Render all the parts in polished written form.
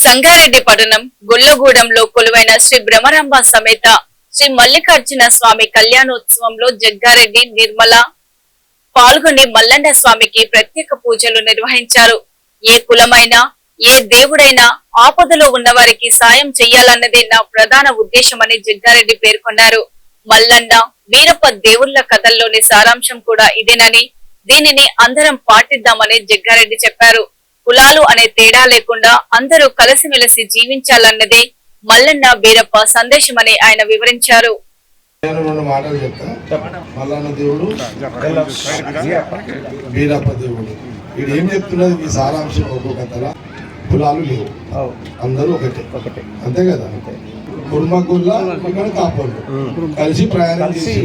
సంగారెడ్డి పట్టణం గుల్లగూడెంలో కొలువైన శ్రీ భ్రమరాంబ సమేత శ్రీ మల్లికార్జున స్వామి కళ్యాణోత్సవంలో జగ్గారెడ్డి నిర్మల పాల్గొని మల్లన్న స్వామికి ప్రత్యేక పూజలు నిర్వహించారు. ఏ కులమైనా ఏ దేవుడైనా ఆపదలో ఉన్న వారికి సాయం చెయ్యాలన్నదే నా ప్రధాన ఉద్దేశమని జగ్గారెడ్డి పేర్కొన్నారు. మల్లన్న వీరప్ప దేవుళ్ల కథల్లోని సారాంశం కూడా ఇదేనని, దీనిని అందరం పాటిద్దామని జగ్గారెడ్డి చెప్పారు. కులాలు అనే తేడా లేకుండా అందరూ కలిసిమెలిసి జీవించాలన్నదే మల్లన్న వీరప్ప సందేశమని ఆయన వివరించారు. మల్లన్న దేవుడు వీరప్ప దేవుడు ఇది ఏం చెప్తున్నది మీ సారాంశం ఒక్కొక్కతల కులాలు లేవు, అందరూ ఒకటే అంతే కదా. కుర్మకుల్ల ఇక్కడ కాపోళ్ళు కలిసి ప్రయాణం చేసి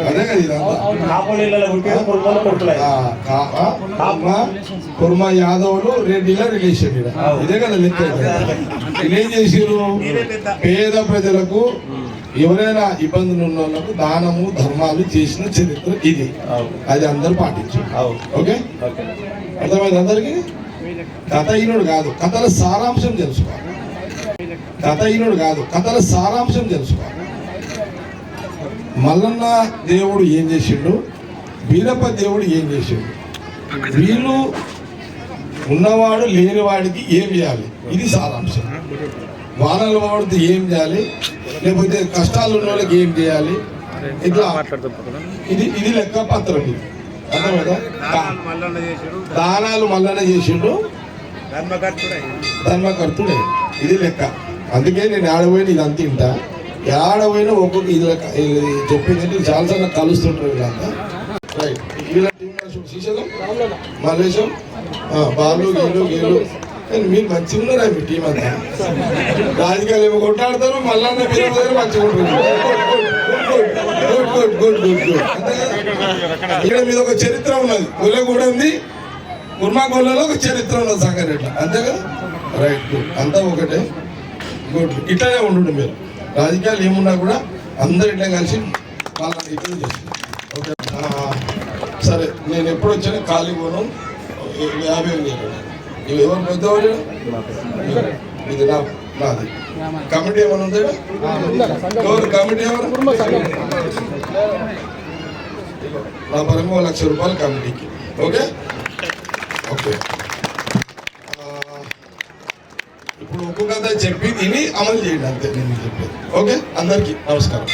అదే కదా ఇదంతా. కుర్మ యాదవులు రెడ్డిల రిలేషన్ ఇదే కదా లెక్క. ఇదేం చేసిరు, పేద ప్రజలకు ఎవరైనా ఇబ్బందులు ఉన్న వాళ్ళకు దానము ధర్మాలు చేసిన చరిత్ర ఇది. అది అందరు పాటించారు. ఓకే, అర్థమైంది అందరికి. కథహీనుడు కాదు, కథల సారాంశం తెలుసుకోవాలి. కథహీనుడు కాదు, కథల సారాంశం తెలుసుకోవాలి. మల్లన్న దేవుడు ఏం చేసిండు, వీరప్ప దేవుడు ఏం చేసిండు, వీళ్ళు ఉన్నవాడు లేనివాడికి ఏం చేయాలి, ఇది సారాంశం. వానలు పడితే ఏం చేయాలి, లేకపోతే కష్టాలు ఉన్న వాళ్ళకి ఏం చేయాలి, ఇట్లా ఇది లెక్క పత్రం. ఇది అర్థమైందా? దానాలు మల్లన్న చేసిండు, ధర్మకర్తుడే, ఇది లెక్క. అందుకే నేను ఆడపోయిన ఇది అంత ఇంట ఆడపోయినా ఒక్కొక్క ఇది చెప్పిందంటే చాలాసార్లు కలుస్తుంటారు వీళ్ళంతా. రైట్, వీళ్ళ టీం శ్రీశైలం మల్లేశం బాలు గీలు గీలు మీరు మంచిగా ఉన్నారా మీ టీం అంతా. రాజకీయాలు ఏమో కొట్టాడతారు, మల్లన్న మీరు మంచిగా ఉంటారు. ఇక్కడ మీద ఒక చరిత్ర ఉన్నది, గుల్లగూడ ఉంది, కుర్మాగొల్లలో ఒక చరిత్ర ఉన్నది సంగారెడ్డి, అంతే కదా. రైట్, గుడ్, అంతా ఒకటే. గుడ్, ఇట్లానే ఉండు మీరు. రాజకీయాలు ఏమున్నా కూడా అందరు ఇట్లా కలిసి వాళ్ళని ఇట్లా చేస్తారు. ఓకే, సరే. నేను ఎప్పుడు వచ్చాను ఖాళీ పోను 50,000 ఇవి ఎవరు పెద్దవాళ్ళు, ఇది నాది. కమిటీ ఏమైనా ఉందా? ఎవరు కమిటీ ఎవరు? నా పరంగా 1,00,000 రూపాయలు కమిటీకి. Okay okay. ఇప్పుడు ఒక్కొక్క చెప్పి దీన్ని అమలు చేయండి అంతే నేను చెప్పేది. ఓకే, అందరికీ నమస్కారం.